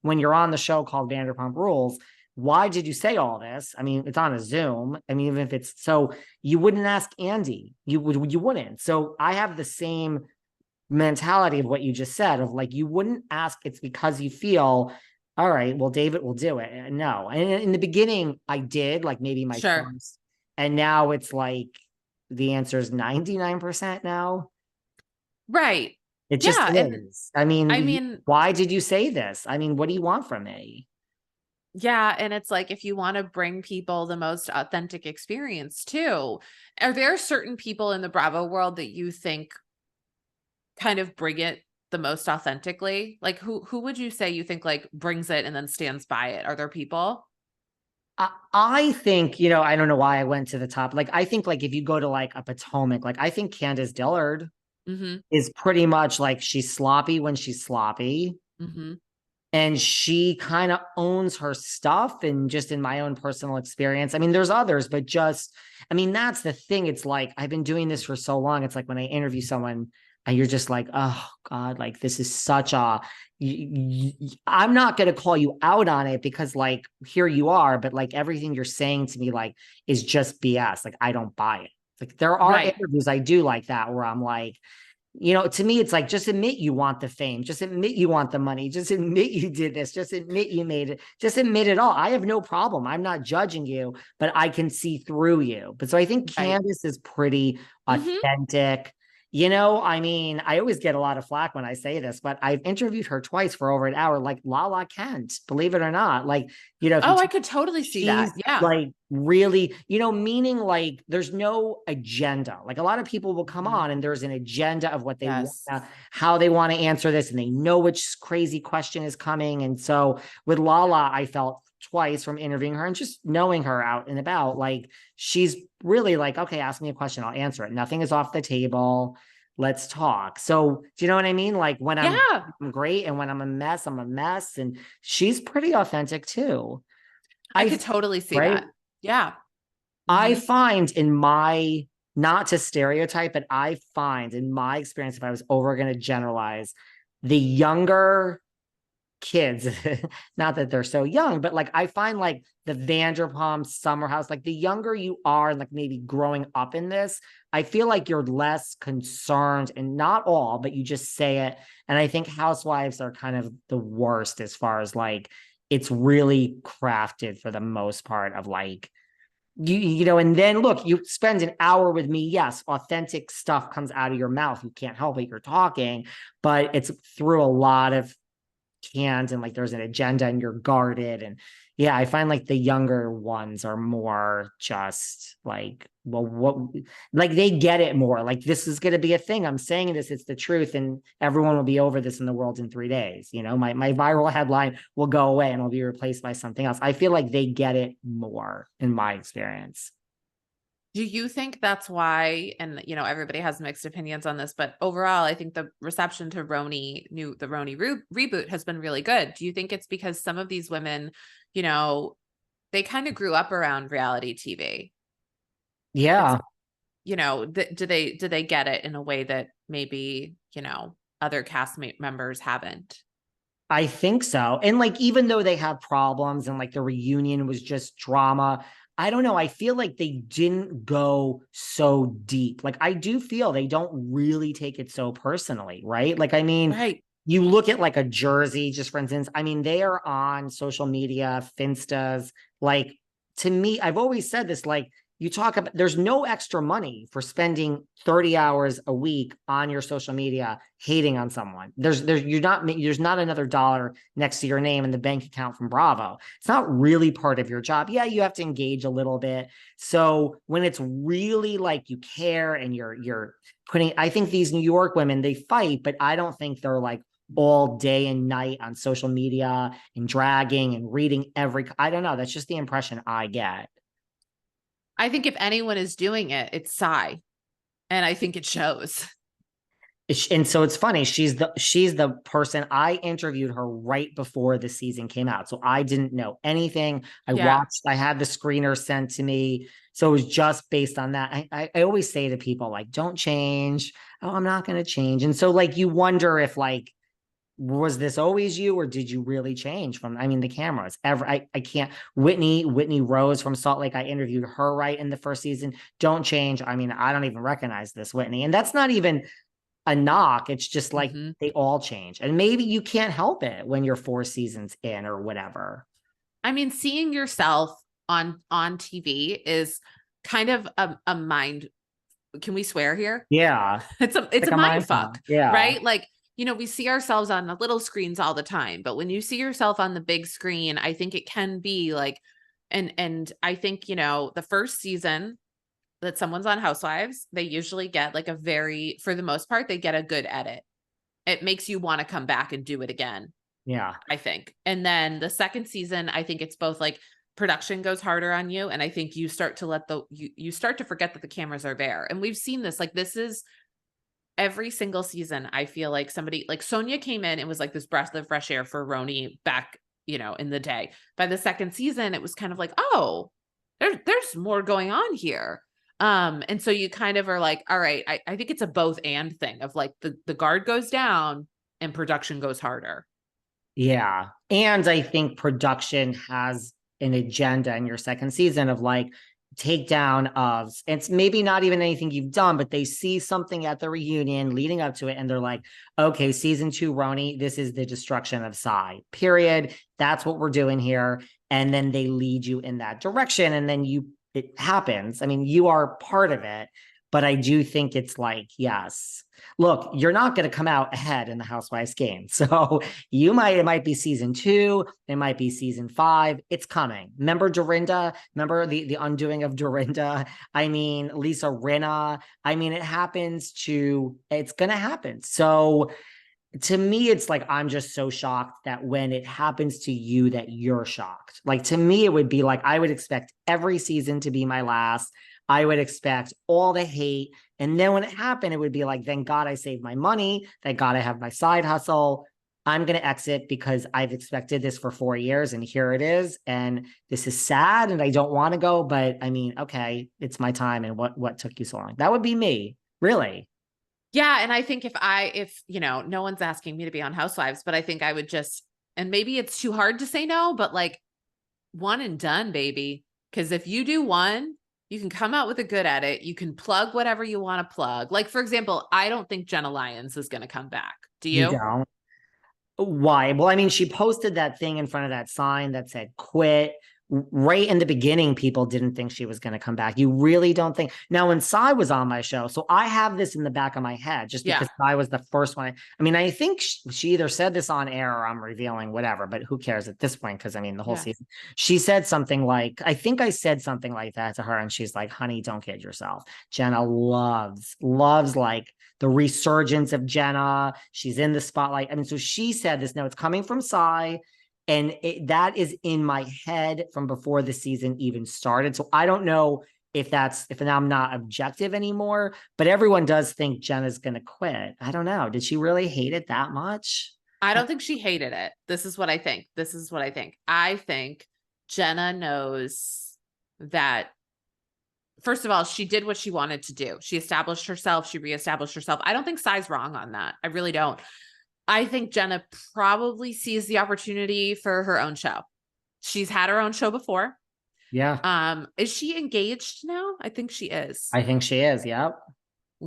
when you're on the show called Vanderpump Rules, why did you say all this? I mean, it's on a Zoom. I mean, even if it's so, you wouldn't ask Andy. You wouldn't. So I have the same mentality of what you just said of like, you wouldn't ask. It's because you feel, all right, well, David will do it. No. And in the beginning, I did like maybe my Sure. first, and now it's like the answer is 99% now. Right. It just Yeah. And is. I I mean, mean, why did you say this? I mean, what do you want from me? yeah. And it's like, if you want to bring people the most authentic experience too, are there certain people in the Bravo world that you think kind of bring it the most authentically? Like who would you say you think like brings it and then stands by it? Are there people? I think, I don't know why I went to the top. Like, I think, like, if you go to like a Potomac, like, I think Candace Dillard Mhm. is pretty much like she's sloppy when she's sloppy. Mhm. And she kind of owns her stuff. And just in my own personal experience, I mean, there's others, but just, I mean, that's the thing. It's like, I've been doing this for so long. It's like when I interview someone and you're just like, oh God, like this is such a, I'm not going to call you out on it because like, here you are, but like everything you're saying to me, like, is just BS. Like, I don't buy it. Like, there are Right. interviews I do like that where I'm like, to me, it's like, just admit you want the fame. Just admit you want the money. Just admit you did this. Just admit you made it. Just admit it all. I have no problem. I'm not judging you, but I can see through you. But so I think Right. Candace is pretty Mhm. authentic. I mean, I always get a lot of flack when I say this, but I've interviewed her twice for over an hour, like Lala Kent, believe it or not. Like, if you Oh, I could totally see that. she's Yeah. like really, meaning like there's no agenda. Like a lot of people will come Mhm. on and there's an agenda of what they want, Yes. how they want to answer this, and they know which crazy question is coming. And so with Lala, I felt twice from interviewing her and just knowing her out and about, like she's really like, okay, ask me a question, I'll answer it. Nothing is off the table. Let's talk. So, do you know what I mean? Like when Yeah. I'm great, and when I'm a mess, I'm a mess. And she's pretty authentic too. I I could totally see right? that. Yeah. I Mhm. find in my, not to stereotype, but I find in my experience, if I was over going to generalize, the younger kids, not that they're so young, but like I find like the Vanderpump Summer House, like the younger you are, like maybe growing up in this, I feel like you're less concerned, and not all, but you just say it. And I think housewives are kind of the worst as far as like it's really crafted for the most part of like and then look, you spend an hour with me. Yes, authentic stuff comes out of your mouth. You can't help it. You're talking, but it's through a lot of cans, and like there's an agenda and you're guarded. And yeah, I find like the younger ones are more just like, well, what, like they get it more. Like, this is going to be a thing. I'm saying this, it's the truth, and everyone will be over this in the world in 3 days. My viral headline will go away and will be replaced by something else. I feel like they get it more in my experience. Do you think that's why, and everybody has mixed opinions on this, but overall, I think the reception to the Roni reboot has been really good. Do you think it's because some of these women, you know, they kind of grew up around reality TV? It's, Yeah. do they get it in a way that maybe, other members haven't? I think so. And like, even though they have problems and like the reunion was just drama, I don't know. I feel like they didn't go so deep. Like, I do feel they don't really take it so personally, right? Like, I mean, Right. you look at like a Jersey, just for instance, I mean, they are on social media, Finstas. Like, to me, I've always said this, like, you talk about there's no extra money for spending 30 hours a week on your social media hating on someone. There's not another dollar next to your name in the bank account from Bravo. It's not really part of your job. Yeah, you have to engage a little bit. So when it's really like you care and you're putting, I think these New York women, they fight, but I don't think they're like all day and night on social media and dragging and reading I don't know. That's just the impression I get. I think if anyone is doing it, it's Psy, and I think it shows. And so it's funny. She's the person. I interviewed her right before the season came out, so I didn't know anything. Yeah. I had the screener sent to me, so it was just based on that. I always say to people like, don't change. Oh, I'm not going to change. And so like you wonder if like was this always you, or did you really change from, I mean, the cameras ever, I can't. Whitney Rose from Salt Lake, I interviewed her right in the first season. Don't change. I mean, I don't even recognize this Whitney, and that's not even a knock. It's just like Mhm. they all change, and maybe you can't help it when you're 4 seasons in or whatever. I mean, seeing yourself on TV is kind of a mind. Can we swear here? Yeah, It's like a a mind mind fuck, fuck. Yeah. right? Like, we see ourselves on the little screens all the time, but when you see yourself on the big screen, I think it can be like, and I think, the first season that someone's on Housewives, they usually get like for the most part, they get a good edit. It makes you want to come back and do it again, Yeah. I think. And then the second season, I think it's both like production goes harder on you. And I think you start to you start to forget that the cameras are there. And we've seen this, like, this is every single season. I feel like somebody like Sonia came in and was like this breath of fresh air for Roni back, in the day. By the second season, it was kind of like, oh, there's more going on here. And so you kind of are like, all right, I think it's a both and thing of like the guard goes down and production goes harder. Yeah. And I think production has an agenda in your second season of like takedown of, it's maybe not even anything you've done, but they see something at the reunion leading up to it. And they're like, okay, season 2, Roni, this is the destruction of Psy, period. That's what we're doing here. And then they lead you in that direction. And then it happens. I mean, you are part of it, but I do think it's like, yes, look, you're not going to come out ahead in the Housewives game. So it might be season 2, it might be season 5. It's coming. Remember Dorinda? Remember the undoing of Dorinda? I mean, Lisa Rinna. I mean, it's going to happen. So to me, it's like, I'm just so shocked that when it happens to you, that you're shocked. Like, to me, it would be like, I would expect every season to be my last. I would expect all the hate. And then when it happened, it would be like, thank God I saved my money. Thank God I have my side hustle. I'm going to exit because I've expected this for 4 years and here it is. And this is sad and I don't want to go, but I mean, okay, it's my time. And what took you so long? That would be me, really. Yeah, and I think if no one's asking me to be on Housewives, but I think I would just, and maybe it's too hard to say no, but like, one and done, baby. Because if you do one, you can come out with a good edit. You can plug whatever you want to plug. Like, for example, I don't think Jenna Lyons is going to come back. Do You you? don't. Why? Well, I mean, she posted that thing in front of that sign that said quit. Right in the beginning, people didn't think she was going to come back. You really don't think? Now, when Sai was on my show, so I have this in the back of my head just Yeah. because Sai was the first one. I mean, I think she either said this on air or I'm revealing whatever, but who cares at this point? Because I mean, the whole Yeah. season, she said something like, I think I said something like that to her, and she's like, honey, don't kid yourself. Jenna loves like the resurgence of Jenna. She's in the spotlight. I mean, so she said this. Now it's coming from Sai, and that is in my head from before the season even started. So I don't know if I'm not objective anymore, but everyone does think Jenna's going to quit. I don't know. Did she really hate it that much? I don't think she hated it. This is what I think. I think Jenna knows that, first of all, she did what she wanted to do. She established herself. She reestablished herself. I don't think Sai's wrong on that. I really don't. I think Jenna probably sees the opportunity for her own show. She's had her own show before. Yeah, Is she engaged now? I think she is. I think she is. Yep.